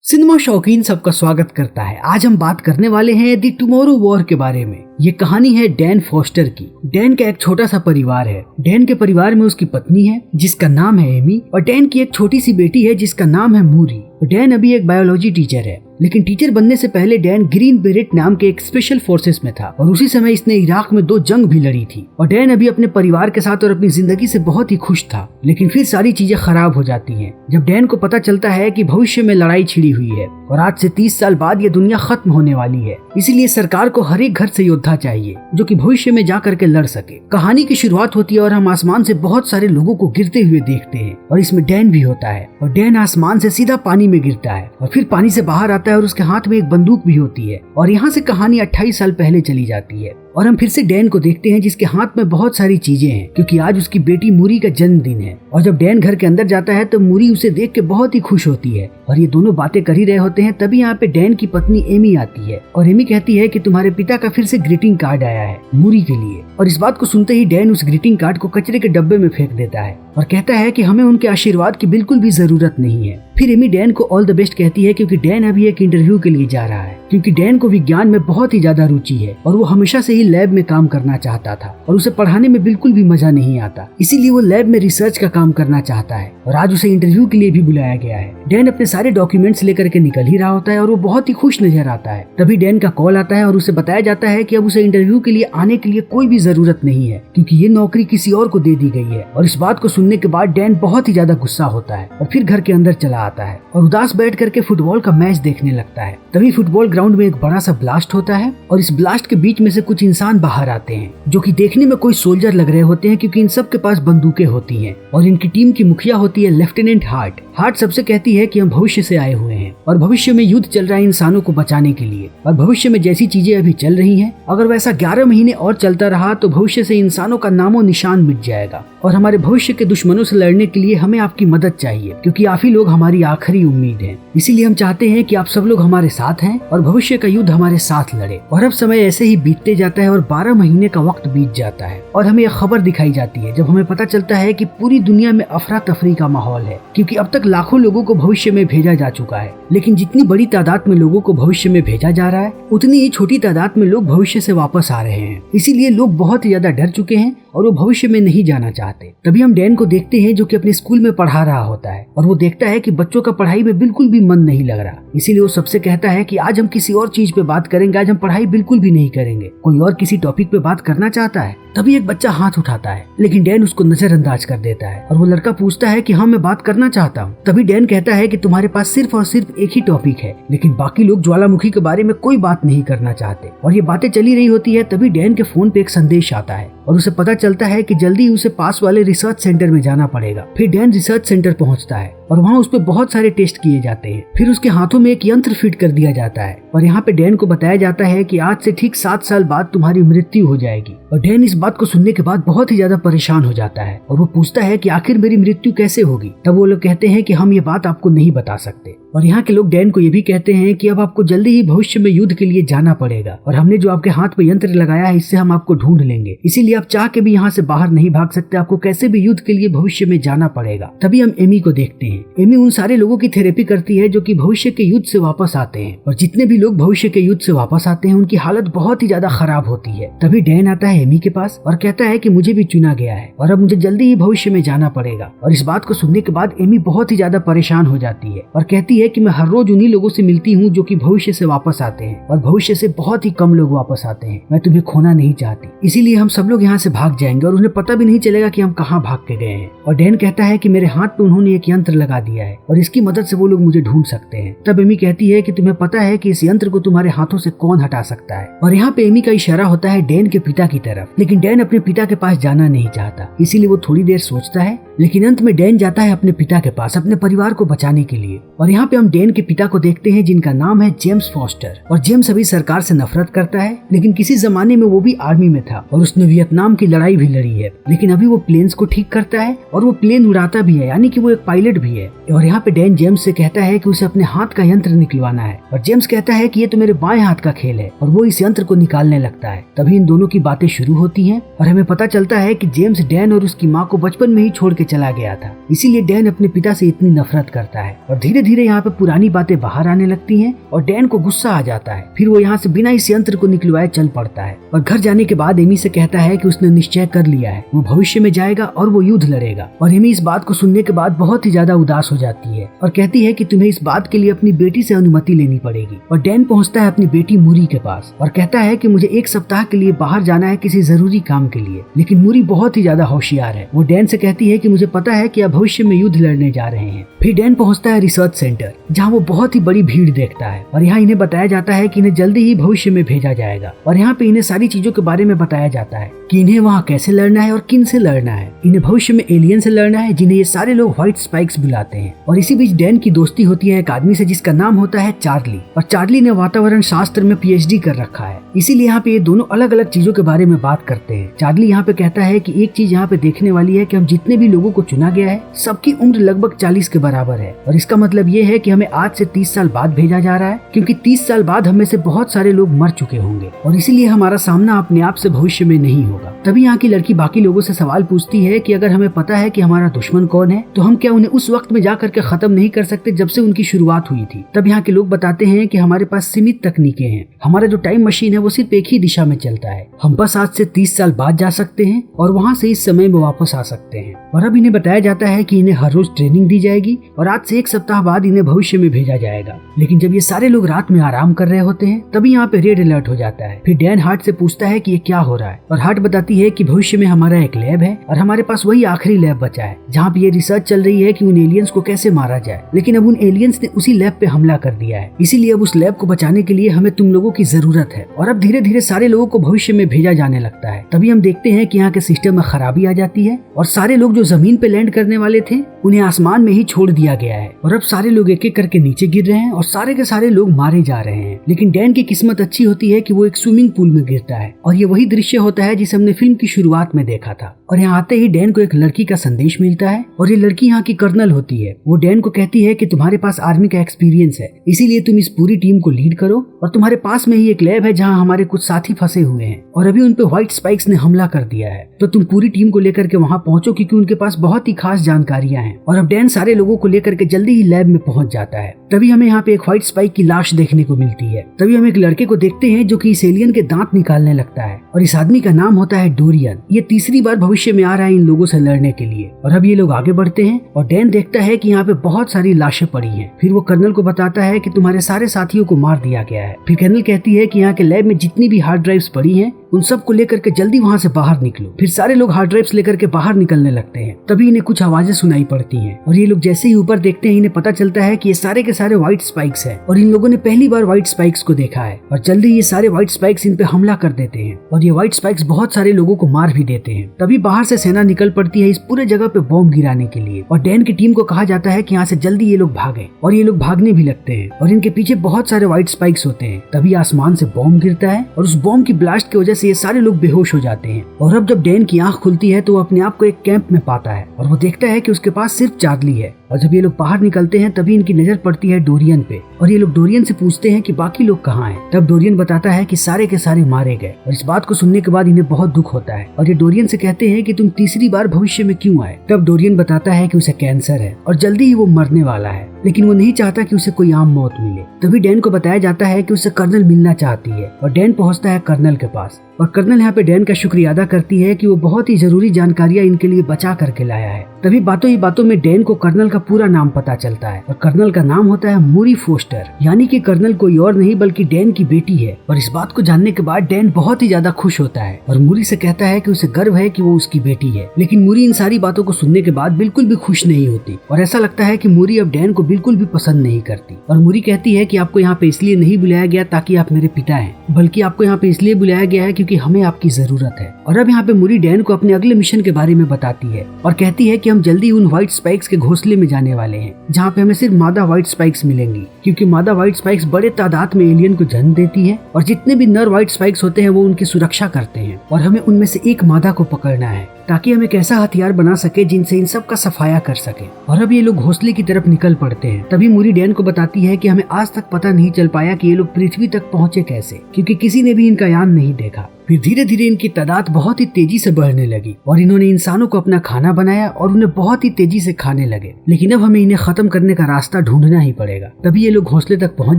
Cinema शौकीन सबका स्वागत करता है। आज हम बात करने वाले हैं द टुमारो वॉर के बारे में। ये कहानी है डैन फॉस्टर की। डैन का एक छोटा सा परिवार है। डैन के परिवार में उसकी पत्नी है जिसका नाम है एमी और डैन की एक छोटी सी बेटी है जिसका नाम है मूरी। डैन अभी एक बायोलॉजी टीचर है, लेकिन टीचर बनने से पहले डैन ग्रीन बेरेट नाम के एक स्पेशल फोर्सेस में था और उसी समय इसने इराक में 2 जंग भी लड़ी थी। और डैन अभी अपने परिवार के साथ और अपनी जिंदगी से बहुत ही खुश था, लेकिन फिर सारी चीजें खराब हो जाती हैं जब डैन को पता चलता है कि भविष्य में लड़ाई छिड़ी हुई है और आज से 30 साल बाद ये दुनिया खत्म होने वाली है। इसीलिए सरकार को हर एक घर से योद्धा चाहिए जो कि भविष्य में जा करके लड़ सके। कहानी की शुरुआत होती है और हम आसमान से बहुत सारे लोगों को गिरते हुए देखते हैं और इसमें डैन भी होता है। और डैन आसमान से सीधा पानी में गिरता है और फिर पानी से बाहर आता है और उसके हाथ में एक बंदूक भी होती है। और यहाँ से कहानी 28 साल पहले चली जाती है और हम फिर से डैन को देखते हैं जिसके हाथ में बहुत सारी चीजें हैं क्योंकि आज उसकी बेटी मूरी का जन्मदिन है। और जब डैन घर के अंदर जाता है तो मूरी उसे देख के बहुत ही खुश होती है और ये दोनों बातें कर ही रहे होते हैं। तभी यहाँ पे डैन की पत्नी एमी आती है और एमी कहती है कि तुम्हारे पिता का फिर से ग्रीटिंग कार्ड आया है मूरी के लिए। और इस बात को सुनते ही डैन उस ग्रीटिंग कार्ड को कचरे के डब्बे में फेंक देता है और कहता है कि हमें उनके आशीर्वाद की बिल्कुल भी जरूरत नहीं है। फिर एमी डैन को ऑल द बेस्ट कहती है क्योंकि डैन अभी एक इंटरव्यू के लिए जा रहा है, क्योंकि डैन को विज्ञान में बहुत ही ज्यादा रुचि है और वो हमेशा से ही लैब में काम करना चाहता था और उसे पढ़ाने में बिल्कुल भी मजा नहीं आता। इसीलिए वो लैब में रिसर्च का काम करना चाहता है और आज उसे इंटरव्यू के लिए भी बुलाया गया है। डैन अपने सारे डॉक्यूमेंट्स लेकर के निकल ही रहा होता है और वो बहुत ही खुश नजर आता है। तभी डैन का कॉल आता है और उसे बताया जाता है कि अब उसे इंटरव्यू के लिए आने के लिए कोई भी जरूरत नहीं है क्योंकि ये नौकरी किसी और को दे दी गई है। और इस बात को सुनने के बाद डैन बहुत ही ज्यादा गुस्सा होता है और फिर घर के अंदर चला आता है और उदास बैठ करके फुटबॉल का मैच देखने लगता है। तभी फुटबॉल ग्राउंड में एक बड़ा सा ब्लास्ट होता है और इस ब्लास्ट के बीच में से कुछ इंसान बाहर आते हैं जो कि देखने में कोई सोल्जर लग रहे होते हैं क्योंकि इन सब के पास बंदूकें होती हैं। और इनकी टीम की मुखिया होती है लेफ्टिनेंट हार्ट। हार्ट सबसे कहती है कि हम भविष्य से आए हुए हैं और भविष्य में युद्ध चल रहा है इंसानों को बचाने के लिए। और भविष्य में जैसी चीजें अभी चल रही हैं, अगर वैसा 11 महीने और चलता रहा तो भविष्य से इंसानों का नामो निशान मिट जाएगा और हमारे भविष्य के दुश्मनों से लड़ने के लिए हमें आपकी मदद चाहिए क्योंकि आप ही लोग हमारी आखिरी उम्मीद हैं। इसीलिए हम चाहते हैं कि आप सब लोग हमारे साथ हैं और भविष्य का युद्ध हमारे साथ लड़े। और अब समय ऐसे ही बीतते जाता है और 12 महीने का वक्त बीत जाता है और हमें एक खबर दिखाई जाती है जब हमें पता चलता है कि पूरी दुनिया में अफरा तफरी का माहौल है क्योंकि अब तक लाखों लोगों को भविष्य में भेजा जा चुका है। लेकिन जितनी बड़ी तादाद में लोगों को भविष्य में भेजा जा रहा है उतनी ही छोटी तादाद में लोग भविष्य से वापस आ रहे हैं। इसीलिए लोग बहुत ही ज्यादा डर चुके हैं और वो भविष्य में नहीं जाना चाहते। तभी हम डैन को देखते हैं जो कि अपने स्कूल में पढ़ा रहा होता है और वो देखता है कि बच्चों का पढ़ाई में बिल्कुल भी मन नहीं लग रहा। इसीलिए वो सबसे कहता है कि आज हम किसी और चीज पे बात करेंगे, आज हम पढ़ाई बिल्कुल भी नहीं करेंगे। कोई और किसी टॉपिक पे बात करना चाहता है? तभी एक बच्चा हाथ उठाता है लेकिन डैन उसको नजरअंदाज कर देता है और वो लड़का पूछता है कि हाँ मैं बात करना चाहता हूँ। तभी डैन कहता है कि तुम्हारे पास सिर्फ और सिर्फ एक ही टॉपिक है, लेकिन बाकी लोग ज्वालामुखी के बारे में कोई बात नहीं करना चाहते। और ये बातें चली रही होती है तभी डैन के फोन पे एक संदेश आता है और उसे पता चलता है कि जल्दी उसे पास वाले रिसर्च सेंटर में जाना पड़ेगा। फिर डैन रिसर्च सेंटर पहुंचता है और वहाँ उस पे बहुत सारे टेस्ट किए जाते हैं। फिर उसके हाथों में एक यंत्र फिट कर दिया जाता है और यहाँ पे डैन को बताया जाता है कि आज से ठीक 7 साल बाद तुम्हारी मृत्यु हो जाएगी। और डैन इस बात को सुनने के बाद बहुत ही ज्यादा परेशान हो जाता है और वो पूछता है कि आखिर मेरी मृत्यु कैसे होगी। तब वो लोग कहते हैं कि हम ये बात आपको नहीं बता सकते। और यहाँ के लोग डैन को ये भी कहते हैं कि अब आपको जल्दी ही भविष्य में युद्ध के लिए जाना पड़ेगा और हमने जो आपके हाथ पे यंत्र लगाया है इससे हम आपको ढूंढ लेंगे। इसीलिए आप चाह के भी यहाँ से बाहर नहीं भाग सकते, आपको कैसे भी युद्ध के लिए भविष्य में जाना पड़ेगा। तभी हम एमी को देखते हैं। एमी उन सारे लोगों की थेरेपी करती है जो कि भविष्य के युद्ध से वापस आते हैं और जितने भी लोग भविष्य के युद्ध से वापस आते हैं उनकी हालत बहुत ही ज्यादा खराब होती है। तभी डैन आता है एमी के पास और कहता है कि मुझे भी चुना गया है और अब मुझे जल्दी ही भविष्य में जाना पड़ेगा। और इस बात को सुनने के बाद एमी बहुत ही ज्यादा परेशान हो जाती है और कहती है कि मैं हर रोज उन्हीं लोगों से मिलती हूँ जो कि भविष्य से वापस आते हैं और भविष्य से बहुत ही कम लोग वापस आते हैं। मैं तुम्हें खोना नहीं चाहती, इसीलिए हम सब लोग यहाँ से भाग जाएंगे और उन्हें पता भी नहीं चलेगा कि हम कहाँ भाग के गए हैं। और डैन कहता है कि मेरे हाथ पे उन्होंने एक यंत्र लगा दिया है और इसकी मदद से वो लोग मुझे ढूंढ सकते हैं। तब एमी कहती है कि तुम्हें पता है कि इस यंत्र को तुम्हारे हाथों से कौन हटा सकता है। और यहाँ पे एमी का इशारा होता है डैन के पिता की तरफ, लेकिन डैन अपने पिता के पास जाना नहीं चाहता। इसीलिए वो थोड़ी देर सोचता है लेकिन अंत में डैन जाता है अपने पिता के पास अपने परिवार को बचाने के लिए। और यहाँ पे हम डैन के पिता को देखते हैं जिनका नाम है जेम्स फॉस्टर। और जेम्स अभी सरकार से नफरत करता है, लेकिन किसी जमाने में वो भी आर्मी में था और उसने वियतनाम की लड़ाई भी लड़ी है। लेकिन अभी वो प्लेन्स को ठीक करता है और वो प्लेन उड़ाता भी है, यानी कि वो एक पायलट भी है। और यहाँ पे डैन जेम्स से कहता है कि उसे अपने हाथ का यंत्र निकलवाना है और जेम्स कहता है कि ये तो मेरे बाएं हाथ का खेल है और वो इस यंत्र को निकालने लगता है। तभी इन दोनों की बातें शुरू होती हैं और हमें पता चलता है कि जेम्स डैन और उसकी माँ को बचपन में ही छोड़ के के चला गया था। इसीलिए डैन अपने पिता से इतनी नफरत करता है और धीरे धीरे यहाँ पे पुरानी बातें बाहर आने लगती हैं और डैन को गुस्सा आ जाता है। फिर वो यहाँ से बिना इस यंत्र को निकलवाए चल पड़ता है और घर जाने के बाद एमी से कहता है कि उसने निश्चय कर लिया है, वो भविष्य में जाएगा और वो युद्ध लड़ेगा। और एमी इस बात को सुनने के बाद बहुत ही ज्यादा उदास हो जाती है और कहती है कि तुम्हें इस बात के लिए अपनी बेटी से अनुमति लेनी पड़ेगी। और डैन पहुँचता है अपनी बेटी मूरी के पास और कहता है कि मुझे 1 सप्ताह के लिए बाहर जाना है किसी जरूरी काम के लिए। लेकिन मूरी बहुत ही ज्यादा होशियार है, वो डैन से कहती है कि मुझे पता है कि आप भविष्य में युद्ध लड़ने जा रहे हैं। फिर डैन पहुंचता है रिसर्च सेंटर, जहां वो बहुत ही बड़ी भीड़ देखता है और यहाँ इन्हें बताया जाता है कि इन्हें जल्दी ही भविष्य में भेजा जाएगा। और यहाँ पे इन्हें सारी चीजों के बारे में बताया जाता है कि इन्हें वहाँ कैसे लड़ना है और किन से लड़ना है। इन्हें भविष्य में एलियन से लड़ना है, जिन्हें ये सारे लोग व्हाइट स्पाइक्स बुलाते हैं। और इसी बीच डैन की दोस्ती होती है एक आदमी से जिसका नाम होता है चार्ली। और चार्ली ने वातावरण शास्त्र में PhD कर रखा है, इसीलिए यहाँ पे ये दोनों अलग अलग चीजों के बारे में बात करते हैं। चार्ली यहाँ पे कहता है कि एक चीज यहाँ पे देखने वाली है कि हम जितने भी लोगों को चुना गया है सबकी उम्र लगभग 40 के बराबर है। और इसका मतलब ये है कि हमें आज से 30 साल बाद भेजा जा रहा है, क्योंकि 30 साल बाद हम में से बहुत सारे लोग मर चुके होंगे और इसीलिए हमारा सामना अपने आप से भविष्य में नहीं होगा। तभी यहाँ की लड़की बाकी लोगों से सवाल पूछती है कि अगर हमें पता है कि हमारा दुश्मन कौन है तो हम क्या उन्हें उस वक्त में जा करके खत्म नहीं कर सकते जब से उनकी शुरुआत हुई थी। तब यहाँ के लोग बताते हैं कि हमारे पास सीमित तकनीकें हैं, हमारा जो टाइम मशीन है वो सिर्फ एक ही दिशा में चलता है, हम बस आज से 30 साल बाद जा सकते हैं और वहाँ से इस समय में वापस आ सकते हैं। और अब इन्हें बताया जाता है कि इन्हें हर रोज ट्रेनिंग दी जाएगी और आज से 1 सप्ताह बाद इन्हें भविष्य में भेजा जाएगा। लेकिन जब ये सारे लोग रात में आराम कर रहे होते हैं तभी यहाँ पे रेड अलर्ट हो जाता है। फिर डैन हार्ट से पूछता है कि ये क्या हो रहा है और हार्ट बताती है कि भविष्य में हमारा एक लैब है और हमारे पास वही आखिरी लैब बचा है जहाँ पे ये रिसर्च चल रही है कि उन एलियंस को कैसे मारा जाए। लेकिन अब उन एलियंस ने उसी लैब पे हमला कर दिया है, इसीलिए अब उस लैब को बचाने के लिए हमें तुम लोगों की जरूरत है। और अब धीरे धीरे सारे लोगों को भविष्य में भेजा जाने लगता है। तभी हम देखते हैं कि यहाँ के सिस्टम में खराबी आ जाती है और सारे लोग जो जमीन पे लैंड करने वाले थे उन्हें आसमान में ही छोड़ दिया गया है और अब सारे लोग एक एक करके नीचे गिर रहे हैं और सारे के सारे लोग मारे जा रहे हैं। लेकिन डैन की किस्मत अच्छी होती है कि वो एक स्विमिंग पूल में गिरता है और ये वही दृश्य होता है जिसे हमने फिल्म की शुरुआत में देखा था। और यहाँ आते ही डैन को एक लड़की का संदेश मिलता है और ये लड़की यहाँ की कर्नल होती है। वो डैन को कहती है कि तुम्हारे पास आर्मी का एक्सपीरियंस है, इसीलिए तुम इस पूरी टीम को लीड करो और तुम्हारे पास में ही एक लैब है जहाँ हमारे कुछ साथी फंसे हुए हैं और अभी उन पे व्हाइट स्पाइक्स ने हमला कर दिया है, तो तुम पूरी टीम को लेकर के वहाँ पहुंचो क्योंकि उनके पास बहुत ही खास जानकारियां हैं। और अब डैन सारे लोगों को लेकर के जल्दी ही लैब में पहुंच जाता है। तभी हमें यहाँ पे एक व्हाइट स्पाइक की लाश देखने को मिलती है। तभी हम एक लड़के को देखते हैं जो कि इस एलियन के दांत निकालने लगता है और इस आदमी का नाम होता है डोरियन। ये तीसरी बार भविष्य में आ रहा है इन लोगों से लड़ने के लिए। और अब ये लोग आगे बढ़ते हैं और डैन देखता है कि यहाँ पे बहुत सारी लाशें पड़ी हैं। फिर वो कर्नल को बताता है कि तुम्हारे सारे साथियों को मार दिया गया है। फिर कर्नल कहती है कि यहाँ के लैब में जितनी भी हार्ड ड्राइव्स पड़ी हैं उन सबको लेकर के जल्दी वहाँ से बाहर निकलो। फिर सारे लोग हार्ड ड्राइव्स लेकर के बाहर निकलने लगते हैं। तभी इन्हें कुछ आवाजें सुनाई पड़ती हैं और ये लोग जैसे ही ऊपर देखते हैं इन्हें पता चलता है कि ये सारे के सारे व्हाइट स्पाइक्स हैं और इन लोगों ने पहली बार व्हाइट स्पाइक्स को देखा है। और जल्दी ये सारे व्हाइट स्पाइक्स इन पे हमला कर देते हैं और ये व्हाइट स्पाइक्स बहुत सारे लोगों को मार भी देते हैं। तभी बाहर से सेना निकल पड़ती है इस पूरे जगह पे बॉम्ब गिराने के लिए और डैन की टीम को कहा जाता है कि यहाँ से जल्दी ये लोग भागें। और ये लोग भागने भी लगते हैं और इनके पीछे बहुत सारे व्हाइट स्पाइक्स होते हैं। तभी आसमान से बॉम्ब गिरता है और उस बॉम्ब की ब्लास्ट की वजह से ये सारे लोग बेहोश हो जाते हैं। और अब जब डैन की आंख खुलती है तो वो अपने आप को एक कैंप में पाता है और वो देखता है कि उसके पास सिर्फ चार्ली है। और जब ये लोग बाहर निकलते हैं तभी इनकी नजर पड़ती है डोरियन पे और ये लोग डोरियन से पूछते हैं कि बाकी लोग कहाँ हैं। तब डोरियन बताता है कि सारे के सारे मारे गए और इस बात को सुनने के बाद इन्हें बहुत दुख होता है और ये डोरियन से कहते हैं कि तुम तीसरी बार भविष्य में क्यों आए। तब डोरियन बताता है कि उसे कैंसर है और जल्दी ही वो मरने वाला है, लेकिन वो नहीं चाहता कि उसे कोई आम मौत मिले। तभी डैन को बताया जाता है कि उसे कर्नल मिलना चाहती है और डैन पहुंचता है कर्नल के पास और कर्नल यहाँ पे डैन का शुक्रिया अदा करती है कि वो बहुत ही जरूरी जानकारियां इनके लिए बचा करके लाया है। तभी बातों ही बातों में डैन को कर्नल का पूरा नाम पता चलता है और कर्नल का नाम होता है मूरी फोस्टर, यानी कि कर्नल कोई और नहीं बल्कि डैन की बेटी है। और इस बात को जानने के बाद डैन बहुत ही ज्यादा खुश होता है और मूरी से कहता है कि उसे गर्व है कि वो उसकी बेटी है। लेकिन मूरी इन सारी बातों को सुनने के बाद बिल्कुल भी खुश नहीं होती और ऐसा लगता है कि मूरी अब डैन को बिल्कुल भी पसंद नहीं करती। और मूरी कहती है कि आपको यहाँ पे इसलिए नहीं बुलाया गया ताकि आप मेरे पिता हैं, बल्कि आपको यहाँ पे इसलिए बुलाया गया है क्योंकि हमें आपकी जरूरत है। और अब यहाँ पे मूरी डैन को अपने अगले मिशन के बारे में बताती है और कहती है कि हम जल्दी उन व्हाइट स्पाइक्स के घोंसले में जाने वाले हैं जहाँ पे हमें सिर्फ मादा व्हाइट स्पाइक्स मिलेंगी, क्योंकि मादा व्हाइट स्पाइक्स बड़े तादाद में एलियन को जन्म देती है और जितने भी नर व्हाइट स्पाइक्स होते हैं वो उनकी सुरक्षा करते हैं और हमें उनमें से एक मादा को पकड़ना है ताकि हम एक ऐसा हथियार बना सके जिनसे इन सब का सफाया कर सके। और अब ये लोग घोंसले की तरफ निकल पड़ते हैं। तभी मूरी डैन को बताती है कि हमें आज तक पता नहीं चल पाया कि ये लोग पृथ्वी तक पहुँचे कैसे, क्योंकि किसी ने भी इनका यान नहीं देखा। फिर धीरे धीरे इनकी तादाद बहुत ही तेजी से बढ़ने लगी और इन्होंने इंसानों को अपना खाना बनाया और उन्हें बहुत ही तेजी से खाने लगे। लेकिन अब हमें इन्हें खत्म करने का रास्ता ढूंढना ही पड़ेगा। तभी ये लोग घोंसले तक पहुंच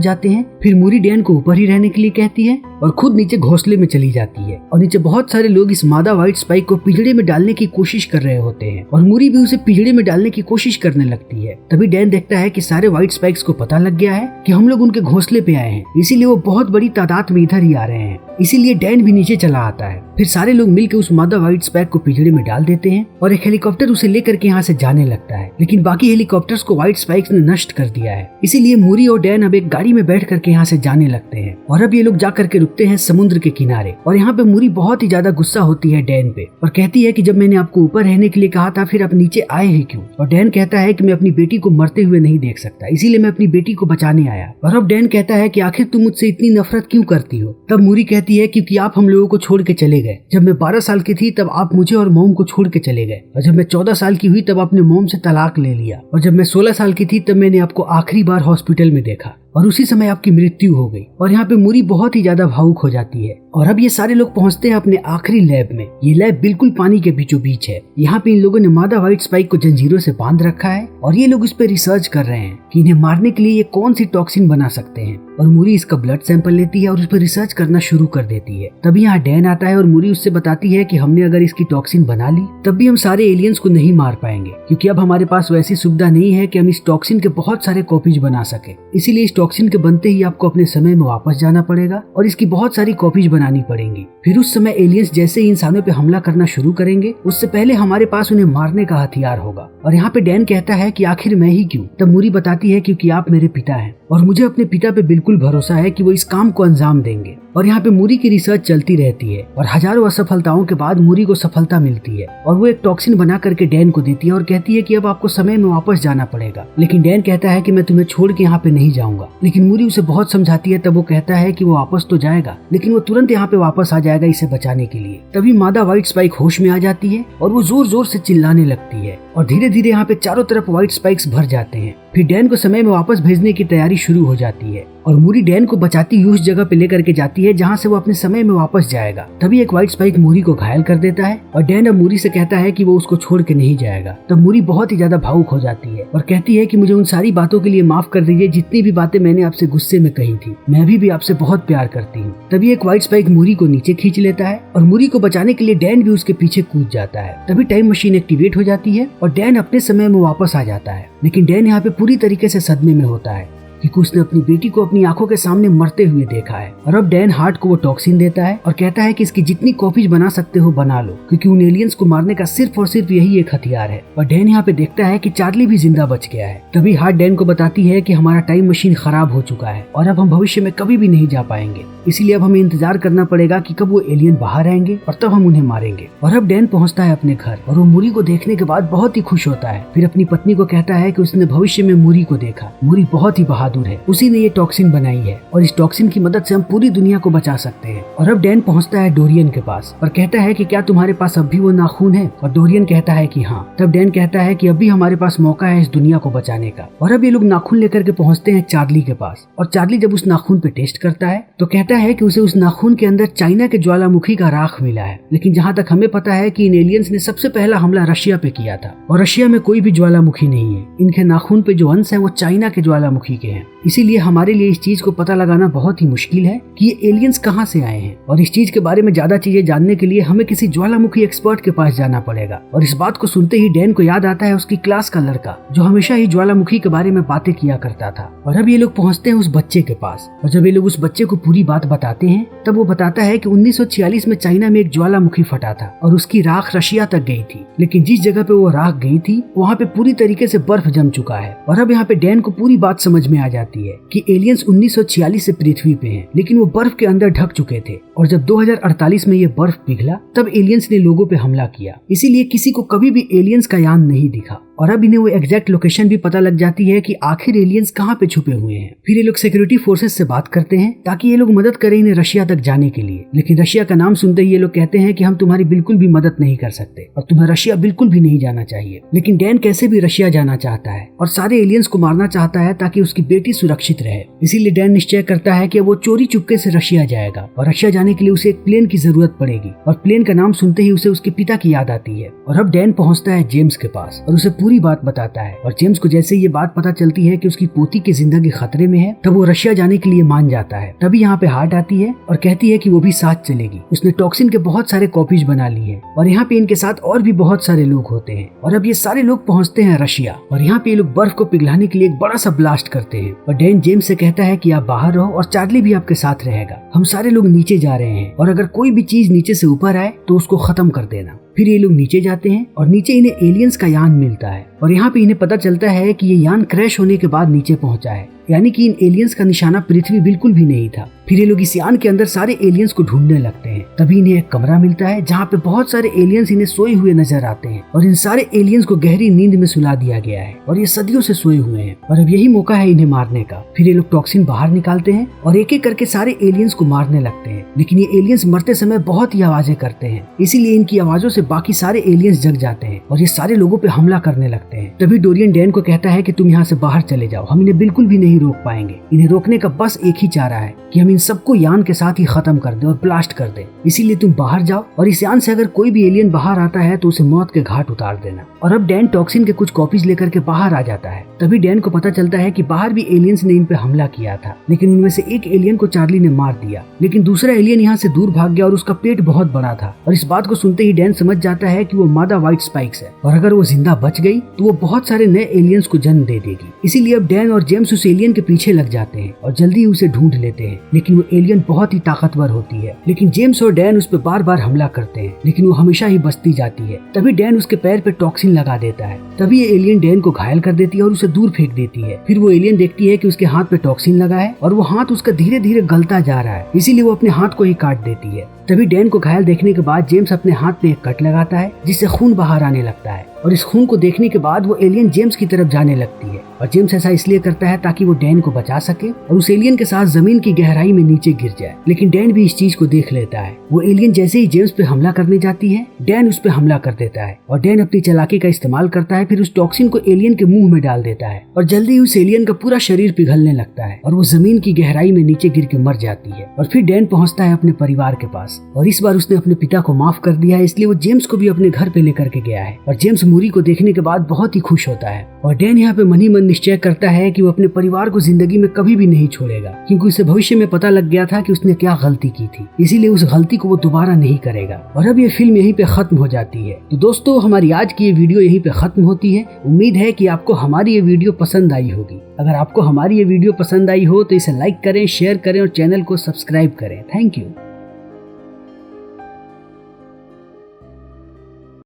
जाते हैं। फिर मूरी डैन को ऊपर ही रहने के लिए कहती है और खुद नीचे घोंसले में चली जाती है। और नीचे बहुत सारे लोग इस मादा व्हाइट स्पाइक को पिंजड़े में डालने की कोशिश कर रहे होते हैं और मूरी भी उसे पिंजड़े में डालने की कोशिश करने लगती है। तभी डैन देखता है कि सारे व्हाइट स्पाइक्स को पता लग गया है कि हम लोग उनके घोंसले पे आए हैं, इसीलिए वो बहुत बड़ी तादाद में इधर ही आ रहे हैं। इसीलिए डैन भी नीचे चला आता है। फिर सारे लोग मिलकर उस मादा व्हाइट स्पाइक को पिंजड़े में डाल देते हैं और एक हेलीकॉप्टर उसे लेकर के यहाँ से जाने लगता है। लेकिन बाकी हेलीकॉप्टर्स को व्हाइट स्पाइक्स ने नष्ट कर दिया है। इसीलिए मूरी और डैन अब एक गाड़ी में बैठ करके यहाँ से जाने लगते हैं और अब ये लोग जा करके रुकते हैं समुद्र के किनारे। और यहाँ पे मूरी बहुत ही ज्यादा गुस्सा होती है डैन पे और कहती है कि जब मैंने आपको ऊपर रहने के लिए कहा था फिर आप नीचे आए ही क्यों। और डैन कहता है कि मैं अपनी बेटी को मरते हुए नहीं देख सकता, इसीलिए मैं अपनी बेटी को बचाने आया। और अब डैन कहता है कि आखिर तुम मुझसे इतनी नफरत क्यों करती हो। तब मूरी कहती है क्योंकि आप हम लोगों को छोड़ के चले गए। जब मैं 12 साल की थी तब आप मुझे और मोम को छोड़ के चले गए और जब मैं 14 साल की हुई तब आपने मोम से तलाक ले लिया और जब मैं 16 साल की थी तब मैंने आपको आखिरी बार हॉस्पिटल में देखा और उसी समय आपकी मृत्यु हो गई। और यहाँ पे मूरी बहुत ही ज्यादा भावुक हो जाती है। और अब ये सारे लोग पहुंचते हैं अपने आखिरी लैब में। ये लैब बिल्कुल पानी के बीचों बीच है। यहाँ पे इन लोगों ने मादा व्हाइट स्पाइक को जंजीरों से बांध रखा है और ये लोग इस पे रिसर्च कर रहे हैं कि इन्हें मारने के लिए ये कौन सी टॉक्सिन बना सकते हैं। और मूरी इसका ब्लड सैंपल लेती है और उस पर रिसर्च करना शुरू कर देती है। तभी यहाँ डैन आता है और मूरी उससे बताती है कि हमने अगर इसकी टॉक्सिन बना ली तब भी हम सारे एलियंस को नहीं मार पाएंगे, क्योंकि अब हमारे पास वैसी सुविधा नहीं है कि हम इस टॉक्सिन के बहुत सारे कॉपीज बना सके। इसीलिए इस टॉक्सिन के बनते ही आपको अपने समय में वापस जाना पड़ेगा और इसकी बहुत सारी कॉपीज बनानी पड़ेंगी। फिर उस समय एलियंस जैसे ही इंसानों पे हमला करना शुरू करेंगे उससे पहले हमारे पास उन्हें मारने का हथियार होगा। और यहाँ पे डैन कहता है कि आखिर मैं ही क्यों। तब मूरी बताती है क्योंकि आप मेरे पिता हैं और मुझे अपने पिता पे बिल्कुल भरोसा है कि वो इस काम को अंजाम देंगे। और यहाँ पे मूरी की रिसर्च चलती रहती है और हजारों असफलताओं के बाद मूरी को सफलता मिलती है और वो एक टॉक्सिन बना करके डैन को देती है और कहती है कि अब आपको समय में वापस जाना पड़ेगा। लेकिन डैन कहता है कि मैं तुम्हें छोड़ के यहाँ पे नहीं जाऊंगा। लेकिन मूरी उसे बहुत समझाती है। तब वो कहता है कि वो वापस तो जाएगा लेकिन वो तुरंत यहाँ पे वापस आ जाएगा इसे बचाने के लिए। तभी मादा व्हाइट स्पाइक होश में आ जाती है और वो जोर जोर से चिल्लाने लगती है और धीरे धीरे यहाँ पे चारों तरफ व्हाइट स्पाइक्स भर जाते हैं। फिर डैन को समय में वापस भेजने की तैयारी शुरू हो जाती है और मूरी डैन को बचाती हुई उस जगह पे लेकर के जाती है जहाँ से वो अपने समय में वापस जाएगा। तभी एक व्हाइट स्पाइक मूरी को घायल कर देता है और डैन अब मूरी से कहता है कि वो उसको छोड़ के नहीं जाएगा। तब मूरी बहुत ही ज्यादा भावुक हो जाती है और कहती है कि मुझे उन सारी बातों के लिए माफ कर दीजिए जितनी भी बातें मैंने आपसे गुस्से में कही थी। मैं अभी भी आपसे बहुत प्यार करती हूँ। तभी एक व्हाइट स्पाइक मूरी को नीचे खींच लेता है और मूरी को बचाने के लिए डैन भी उसके पीछे कूद जाता है। तभी टाइम मशीन एक्टिवेट हो जाती है और डैन अपने समय में वापस आ जाता है। लेकिन डैन यहाँ पे पूरी तरीके से सदमे में होता है क्योंकि उसने अपनी बेटी को अपनी आंखों के सामने मरते हुए देखा है। और अब डैन हार्ट को वो टॉक्सिन देता है और कहता है कि इसकी जितनी कॉपीज बना सकते हो बना लो, क्योंकि उन एलियंस को मारने का सिर्फ और सिर्फ यही एक हथियार है। और डैन यहाँ पे देखता है कि चार्ली भी जिंदा बच गया है। तभी हार्ट डैन को बताती है कि हमारा टाइम मशीन खराब हो चुका है और अब हम भविष्य में कभी भी नहीं जा पाएंगे, इसीलिए अब हमें इंतजार करना पड़ेगा कि कब वो एलियन बाहर आएंगे और तब हम उन्हें मारेंगे। और अब डैन पहुंचता है अपने घर और वो मूरी को देखने के बाद बहुत ही खुश होता है। फिर अपनी पत्नी को कहता है कि उसने भविष्य में मूरी को देखा। मूरी बहुत ही बहादुर है, उसी ने ये टॉक्सिन बनाई है और इस टॉक्सिन की मदद से हम पूरी दुनिया को बचा सकते हैं। और अब डैन पहुंचता है डोरियन के पास और कहता है कि क्या तुम्हारे पास अब भी वो नाखून है। और डोरियन कहता है कि हाँ। तब डैन कहता है कि अभी हमारे पास मौका है इस दुनिया को बचाने का। और अब ये लोग नाखून लेकर के पहुंचते हैं चार्ली के पास और चार्ली जब उस नाखून पे टेस्ट करता है तो कहता है कि उसे उस नाखून के अंदर चाइना के ज्वालामुखी का राख मिला है। लेकिन जहाँ तक हमें पता है कि इन एलियंस ने सबसे पहला हमला रशिया पे किया था और रशिया में कोई भी ज्वालामुखी नहीं है। इनके नाखून पे जो अंश है वो चाइना के ज्वालामुखी के हैं। इसीलिए हमारे लिए इस चीज को पता लगाना बहुत ही मुश्किल है कि ये एलियंस कहाँ से आए हैं। और इस चीज के बारे में ज्यादा चीजें जानने के लिए हमें किसी ज्वालामुखी एक्सपर्ट के पास जाना पड़ेगा। और इस बात को सुनते ही डैन को याद आता है उसकी क्लास का लड़का जो हमेशा ही ज्वालामुखी के बारे में बातें किया करता था। और अब ये लोग पहुंचते हैं उस बच्चे के पास और जब ये लोग उस बच्चे को पूरी बात बताते हैं तब वो बताता है कि 1946 में चाइना में एक ज्वालामुखी फटा था और उसकी राख रशिया तक गई थी। लेकिन जिस जगह पे वो राख गई थी वहाँ पे पूरी तरीके से बर्फ जम चुका है। और अब यहाँ पे डैन को पूरी बात समझ में आ जाती है कि एलियंस 1946 से पृथ्वी पे हैं, लेकिन वो बर्फ के अंदर ढक चुके थे और जब 2048 में ये बर्फ पिघला तब एलियंस ने लोगों पे हमला किया। इसीलिए किसी को कभी भी एलियंस का यान नहीं दिखा। और अब इन्हें वो एग्जैक्ट लोकेशन भी पता लग जाती है कि आखिर एलियंस कहाँ पे छुपे हुए हैं। फिर ये लोग सिक्योरिटी फोर्सेस से बात करते हैं ताकि ये लोग मदद करें इन्हें रशिया तक जाने के लिए, लेकिन रशिया का नाम सुनते ही ये लोग कहते हैं कि हम तुम्हारी बिल्कुल भी मदद नहीं कर सकते और तुम्हें रशिया बिल्कुल भी नहीं जाना चाहिए। लेकिन डैन कैसे भी रशिया जाना चाहता है और सारे एलियंस को मारना चाहता है ताकि उसकी बेटी सुरक्षित रहे। इसीलिए डैन निश्चय करता है कि वो चोरी चुपके से रशिया जाएगा और रशिया जाने के लिए उसे एक प्लेन की जरूरत पड़ेगी। और प्लेन का नाम सुनते ही उसे उसके पिता की याद आती है और अब डैन पहुंचता है जेम्स के पास और उसे पूरी बात बताता है। और जेम्स को जैसे ये बात पता चलती है कि उसकी पोती की जिंदगी खतरे में है, तब वो रशिया जाने के लिए मान जाता है। तभी यहाँ पे हार्ट आती है और कहती है कि वो भी साथ चलेगी। उसने टॉक्सिन के बहुत सारे कॉपीज बना ली है और यहाँ पे इनके साथ और भी बहुत सारे लोग होते हैं। और अब ये सारे लोग पहुँचते हैं रशिया और यहाँ पे ये लोग बर्फ को पिघलाने के लिए एक बड़ा सा ब्लास्ट करते हैं। और डैन जेम्स से कहता है कि आप बाहर रहो और चार्ली भी आपके साथ रहेगा। हम सारे लोग नीचे जा रहे हैं और अगर कोई भी चीज नीचे से ऊपर आए तो उसको खत्म कर देना। फिर ये लोग नीचे जाते हैं और नीचे इन्हें एलियंस का यान मिलता है और यहाँ पे इन्हें पता चलता है कि ये यान क्रैश होने के बाद नीचे पहुंचा है, यानी कि इन एलियंस का निशाना पृथ्वी बिल्कुल भी नहीं था। फिर ये लोग इस यान के अंदर सारे एलियंस को ढूंढने लगते हैं। तभी इन्हें एक कमरा मिलता है जहाँ पे बहुत सारे एलियंस इन्हें सोए हुए नजर आते हैं और इन सारे एलियंस को गहरी नींद में सुला दिया गया है और ये सदियों से सोए हुए हैं और अब यही मौका है इन्हें मारने का। फिर ये लोग टॉक्सिन बाहर निकालते हैं और एक एक करके सारे एलियंस को मारने लगते हैं, लेकिन ये एलियंस मरते समय बहुत ही आवाजें करते हैं, इसीलिए इनकी आवाजों से बाकी सारे एलियंस जग जाते हैं और ये सारे लोगों पे हमला करने लगते हैं। तभी डोरियन डैन को कहता है कि तुम यहाँ से बाहर चले जाओ, हम इन्हें बिल्कुल भी नहीं रोक पाएंगे। इन्हें रोकने का बस एक ही चारा है कि हम इन सबको यान के साथ ही खत्म कर दें और ब्लास्ट कर दें। इसीलिए तुम बाहर जाओ और इस यान से अगर कोई भी एलियन बाहर आता है तो उसे मौत के घाट उतार देना। और अब डैन टॉक्सिन के कुछ कॉपीज लेकर के बाहर आ जाता है। तभी डैन को पता चलता है कि बाहर भी एलियंस ने इन पे हमला किया था, लेकिन उनमें से एक एलियन को चार्ली ने मार दिया, लेकिन दूसरा एलियन यहाँ से दूर भाग गया और उसका पेट बहुत बड़ा था। और इस बात को सुनते ही डैन समझ जाता है कि वो मादा व्हाइट स्पाइक्स है और अगर वो जिंदा बच गई तो वो बहुत सारे नए एलियंस को जन्म दे देगी। इसीलिए अब डैन और जेम्स उस एलियन के पीछे लग जाते हैं और जल्दी ही उसे ढूंढ लेते हैं। लेकिन वो एलियन बहुत ही ताकतवर होती है, लेकिन जेम्स और डैन उस पर बार बार हमला करते हैं, लेकिन वो हमेशा ही बचती जाती है। तभी डैन उसके पैर पे टॉक्सिन लगा देता है। तभी ये एलियन डैन को घायल कर देती है और उसे दूर फेंक देती है। फिर वो एलियन देखती है कि उसके हाथ पे टॉक्सिन लगा है और वो हाथ उसका धीरे धीरे गलता जा रहा है, इसीलिए वो अपने हाथ को ही काट देती है। तभी डैन को घायल देखने के बाद जेम्स अपने हाथ पे एक कट लगाता है जिससे खून बाहर आने लगता है और इस खून को देखने के बाद वो एलियन जेम्स की तरफ जाने लगती है। और जेम्स ऐसा इसलिए करता है ताकि वो डैन को बचा सके और उस एलियन के साथ जमीन की गहराई में नीचे गिर जाए। लेकिन डैन भी इस चीज को देख लेता है। वो एलियन जैसे ही जेम्स पे हमला करने जाती है, डैन उस पे हमला कर देता है और डैन अपनी चालाकी का इस्तेमाल करता है। फिर उस टॉक्सिन को एलियन के मुंह में डाल देता है और जल्दी ही उस एलियन का पूरा शरीर पिघलने लगता है और वो जमीन की गहराई में नीचे गिर के मर जाती है। और फिर डैन पहुंचता है अपने परिवार के पास और इस बार उसने अपने पिता को माफ कर दिया है, इसलिए वो जेम्स को भी अपने घर पे लेकर के गया है। और जेम्स मूरी को देखने के बाद बहुत ही खुश होता है और डैन यहाँ पे मन ही मन निश्चय करता है कि वो अपने परिवार को जिंदगी में कभी भी नहीं छोड़ेगा, क्योंकि उसे भविष्य में पता लग गया था कि उसने क्या गलती की थी, इसीलिए उस गलती को वो दोबारा नहीं करेगा। और अब ये फिल्म यहीं पे खत्म हो जाती है। तो दोस्तों, हमारी आज की ये वीडियो यहीं पे खत्म होती है। उम्मीद है कि आपको हमारी ये वीडियो पसंद आई होगी। अगर आपको हमारी ये वीडियो पसंद आई हो तो इसे लाइक करें, शेयर करें और चैनल को सब्सक्राइब करें। Thank you.